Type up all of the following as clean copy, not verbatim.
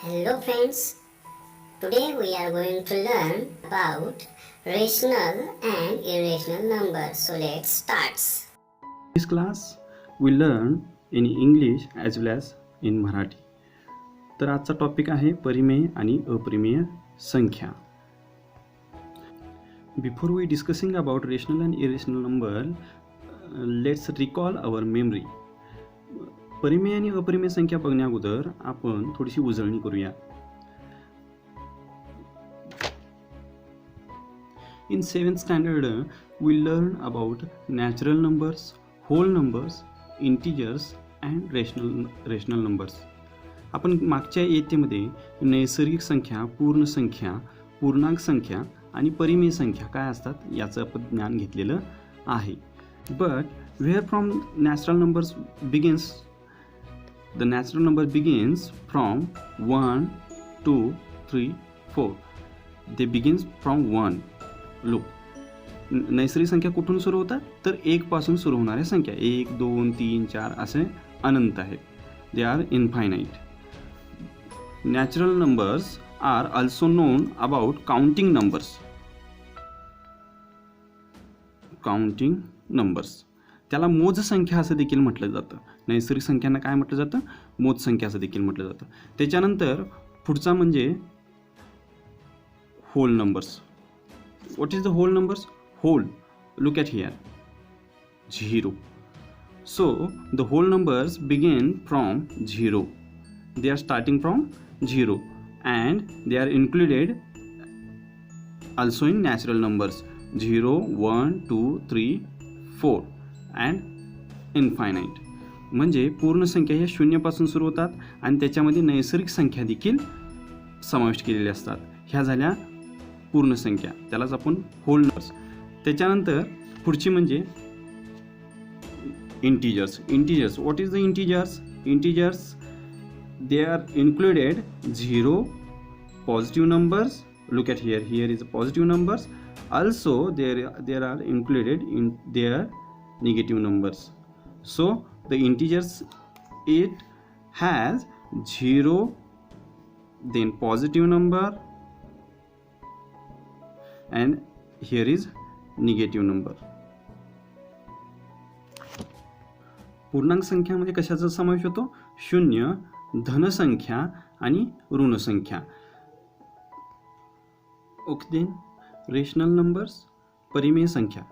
Hello friends, today we are going to learn about rational and irrational numbers. So let's start. This class we learn in English as well as in Marathi. तर आजचा topic आहे परिमेय आणि अपरिमेय संख्या. Before we discussing about rational and irrational number, let's recall our memory. परिमेय आणि अपरिमेय संख्या बघण्या अगोदर आपण थोडीशी उजळणी करूया. In 7th standard, we learn about natural numbers, whole numbers, integers and rational numbers. आपण मागच्या इयत्तेमध्ये नैसर्गिक संख्या, पूर्ण संख्या, पूर्णांक संख्या आणि परिमेय संख्या काय असतात याचं आपण ज्ञान घेतलेलं आहे. But where from natural numbers begins? The natural number begins from 1, 2, 3, 4. They begins from 1. Look, नैसर्गिक संख्या कुठून सुरू होतात तर 1 पासून सुरू होणाऱ्या संख्या 1, 2, 3, 4 असे अनंत आहेत. They are infinite. Natural numbers are also known about counting numbers. Counting numbers त्याला मोज संख्या असं देखील म्हटलं जातं. नैसर्गिक संख्यांना काय म्हटलं जातं? मोज संख्या असं देखील म्हटलं जातं. त्याच्यानंतर पुढचा म्हणजे whole numbers. What is the whole numbers? Whole. Look at here. 0. So the whole numbers begin from 0. They are starting from 0 and they are included also in natural numbers. 0, 1, 2, 3, 4 and infinite. म्हणजे पूर्ण संख्या ह्या शून्यापासून सुरू होतात आणि त्याच्यामध्ये नैसर्गिक संख्या देखील समाविष्ट केलेल्या असतात. ह्या झाल्या पूर्ण संख्या, त्यालाच आपण होल नंबर्स. त्याच्यानंतर पुढची म्हणजे integers. Integers what is the integers? Integers they are included 0 positive numbers. Look at here. Here is positive numbers. Also there are included in there negative numbers. So the integers it has 0 then positive number and here is negative number. पूर्णांक संख्यामध्ये कशाचा समावेश होतो? शून्य, धनसंख्या आणि ऋणसंख्या. Okay. Then rational numbers, परिमेय संख्या.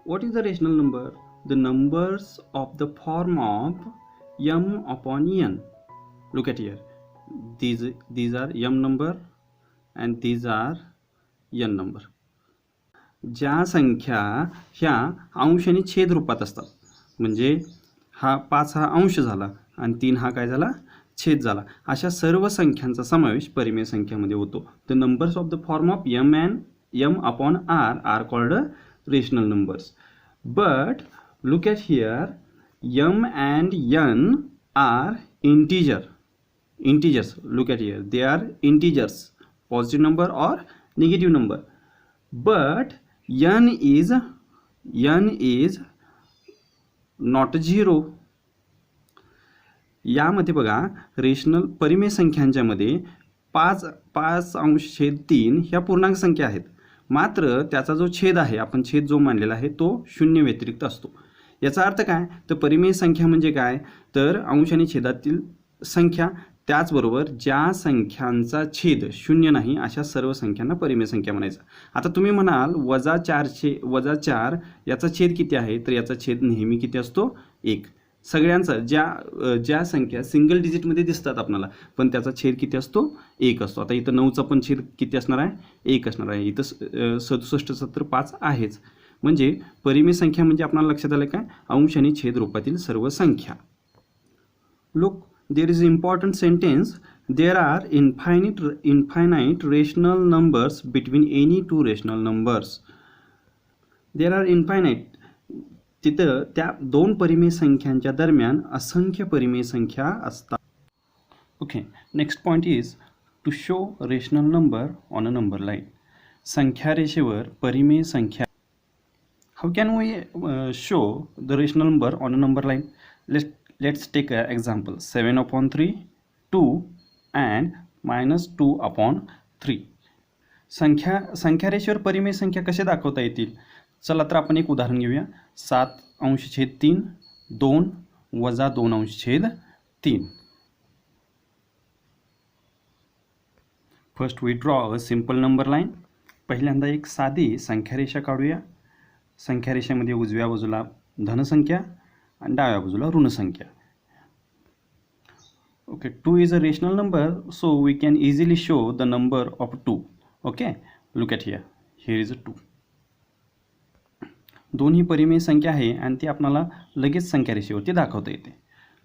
What is the rational number? The numbers of the form of m upon n. Look at here. These are m number and these are n number. ज्या संख्या ह्या अंश आणि छेद रूपात असतात, म्हणजे हा 5 हा अंश झाला आणि 3 हा काय झाला? छेद झाला. अशा सर्व संख्यांचा समावेश परिमेय संख्यामध्ये होतो. The numbers of the form of m upon r are called rational numbers. But look at here, m and n are integers. Look at here, they are integers, positive number or negative number. But n is not 0. यामध्ये बघा, rational परिमेय संख्यांच्या मध्ये 5 अंश छेद 3 ह्या पूर्णांक संख्या आहेत. मात्र त्याचा जो छेद आहे, आपण छेद जो मानलेला आहे तो 0 व्यतिरिक्त असतो. याचा अर्थ काय? तर परिमेय संख्या म्हणजे काय? तर अंश आणि छेदातील संख्या, त्याचबरोबर ज्या संख्यांचा छेद 0 नाही अशा सर्व संख्यांना परिमेय संख्या म्हणायचं. आता तुम्ही म्हणाल -4 याचा छेद किती आहे? तर याचा छेद नेहमी किती असतो? 1. सगळ्यांचा ज्या संख्या सिंगल डिजिटमध्ये दिसतात आपल्याला, पण त्याचा छेद किती असतो? 1 असतो. आता इथं 9चा पण छेद किती असणार आहे? 1 असणार आहे. इथं 67, 70, 5 आहेच. म्हणजे परिमेय संख्या म्हणजे आपल्याला लक्षात आलं काय? अंश आणि छेद रूपातील सर्व संख्या. Look, there is important sentence. There are infinite rational numbers between any two rational numbers. There are infinite. तिथं त्या दोन परिमेय संख्यांच्या दरम्यान असंख्य परिमेय संख्या असतात. Okay. Next point is to show rational number on a number line. संख्या रेषेवर परिमेय संख्या. How can we show the rational number on a number line? Let's take an example. 7/3, 2 and -2/3. संख्या रेषेवर परिमेय संख्या कसे दाखवता येतील? चला तर आपण एक उदाहरण घेऊया. 7/3 2 - 2/3. First we draw a simple number line. पहिल्यांदा एक साधी संख्यारेषा काढूया. संख्यारेषेमध्ये उजव्या बाजूला धनसंख्या आणि डाव्या बाजूला ऋणसंख्या. Okay, 2 is a rational number, so we can easily show the number of 2. Okay, look at here. Here is a 2. दोन्ही परिमेय संख्या आहे आणि ती आपल्याला लगेच संख्या रेषेवरती दाखवता येते.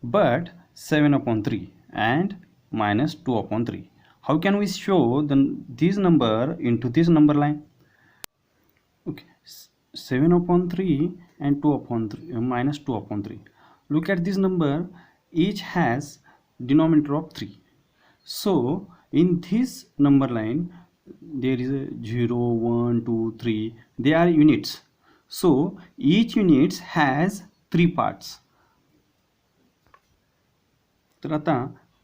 But 7/3 and -2/3. How can we show this number into this number line? Okay, 7/3 and -2/3. Look at this number. Each has denominator of 3. So in this number line there is a 0 1 2 3. They are units, so each unit has 3 parts. तर आता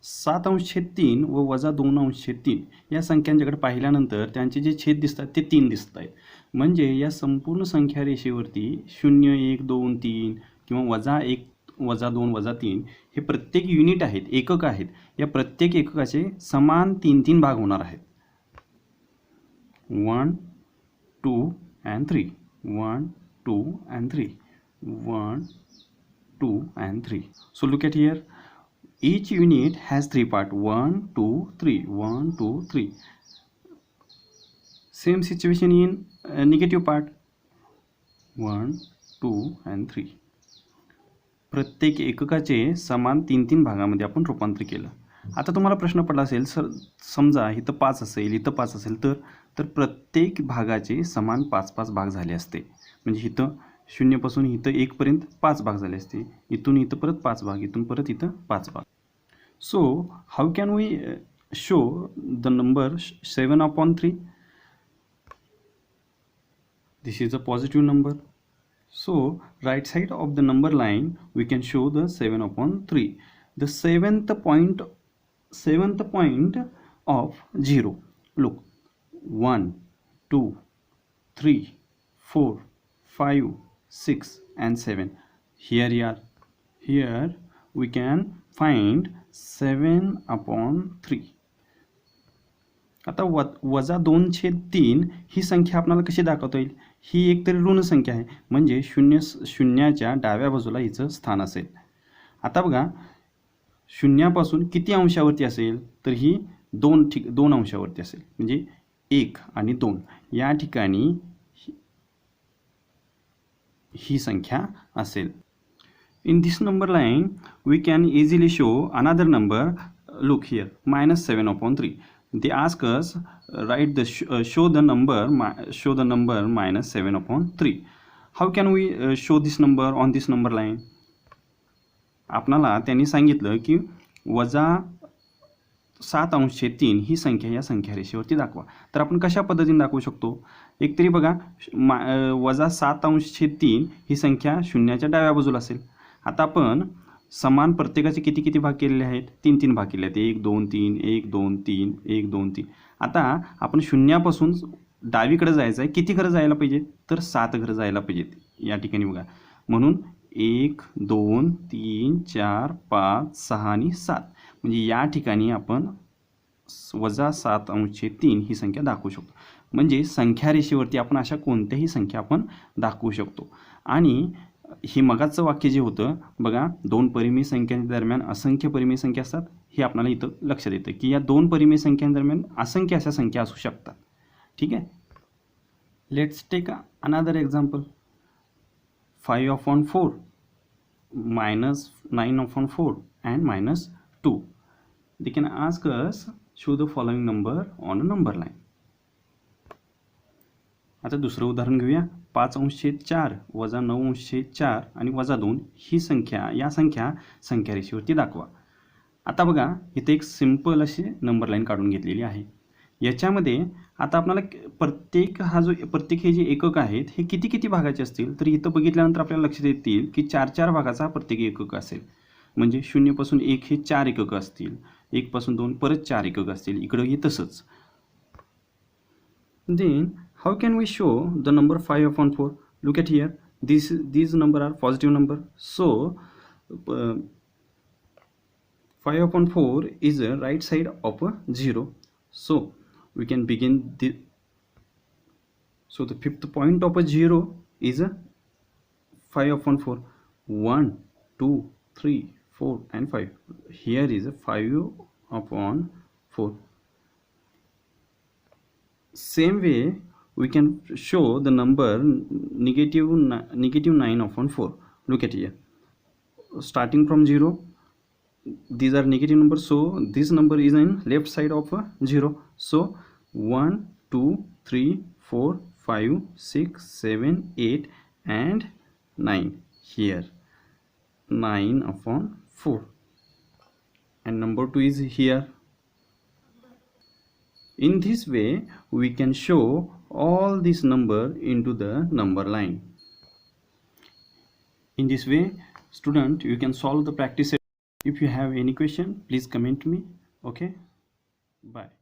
7/3 व -2/3 या संख्यांच्याकडे पाहिल्यानंतर त्यांचे जे छेद दिसतात ते 3 दिसत आहेत. म्हणजे या संपूर्ण संख्या रेषेवरती 0 1 2 3 किंवा -1 -2 -3 हे प्रत्येक युनिट आहेत, एकक आहेत. या प्रत्येक एककाचे समान 3 भाग होणार आहेत. 1 2 and 3 1 2 and 3 1 2 and 3. So look at here, each unit has 3 parts. 1 2 3 1 2 3. Same situation in negative part. 1 2 and 3. प्रत्येक एककाचे समान 3 भागामध्ये आपण रूपांतर केलं. आता तुम्हाला प्रश्न पडला असेल, सर समजा इथं 5 असेल, इथं 5 असेल, तर प्रत्येक भागाचे समान 5 भाग झाले असते. म्हणजे इथं 0 पासून इथं 1 पर्यंत 5 भाग झाले असते. इथून इथं परत 5 भाग, इथून परत इथं 5 भाग. So how can we show the number 7/3? This is a positive number. So right side of the number line we can show the 7/3. The seventh point of 0. Look, 1 2 3 4 5 6 and 7. Here we can find 7/3. आता -2/3 ही संख्या आपल्याला कशी दाखवता येईल? ही एकतरी ऋण संख्या आहे, म्हणजे शून्याच्या डाव्या बाजूला हिचं स्थान असेल. आता बघा, शून्यापासून किती अंशावरती असेल? तर ही 2 अंशावरती असेल. म्हणजे 1 आणि 2 या ठिकाणी ही संख्या असेल. In this number line we can easily show another number. Look here, -7/3. They ask us show the number -7/3. How can we show this number on this number line? आपणाला त्यांनी सांगितलं की -7/3 ही संख्या या संख्या रेषेवरती दाखवा. तर आपण कशा पद्धतीने दाखवू शकतो? एकतरी बघा, -7/3 ही संख्या शून्याच्या डाव्या बाजूला असेल. आता आपण समान प्रत्येकाचे किती भाग केलेले आहेत? 3 भाग केले आहेत. 1 2 3 1 2 3 1 2 3. आता आपण शून्यापासून डावीकडे जायचं आहे. किती घरं जायला पाहिजे? तर 7 घरं जायला पाहिजेत या ठिकाणी बघा. म्हणून 1 2 3 4 5 6 आणि 7. म्हणजे या ठिकाणी आपण -7/3 ही संख्या दाखवू शकतो. म्हणजे संख्या रेषेवरती आपण अशा कोणत्याही संख्या आपण दाखवू शकतो. आणि ही मगाचं वाक्य जे होतं बघा, 2 परिमेय संख्यांच्या दरम्यान असंख्य परिमेय संख्या असतात. हे आपल्याला इथं लक्षात येतं की या 2 परिमेय संख्यांदरम्यान असंख्य अशा संख्या असू शकतात. ठीक आहे. Let's take another example. 5/4 -9/4 and -2. They can ask us show the following number on a number line. आता दुसरं उदाहरण घेऊया. 5/4 -9/4 आणि -2 ही संख्या या संख्या रेषेवरती दाखवा. आता बघा, इथे एक सिंपल अशी नंबर लाईन काढून घेतलेली आहे. याच्यामध्ये आता आपल्याला प्रत्येक हे जे एकक आहेत हे किती भागाचे असतील? तर इथं बघितल्यानंतर आपल्याला लक्षात येतील की 4 भागाचा प्रत्येक एकक असेल. म्हणजे 0 पासून 1 हे 4 एकक असतील. 1 पासून 2 परत 4 एकक असतील. इकडंही तसंच. Then how can we show the number 5/4? Look at here. These number are positive number. So 5/4 is a right side of a 0. So we can begin so the fifth point of a 0 is a 5/4. 1, 2, 3, 4 and 5. Here is a 5/4. Same way we can show the number negative 9/4. Look at here, starting from 0, these are negative numbers, so this number is in left side of a 0. So 1, 2, 3, 4, 5, 6, 7, 8 and 9. Here 9/4 and number 2 is here. In this way we can show all this number into the number line. In this way, student, you can solve the practice. If you have any question, please comment me. Okay, bye.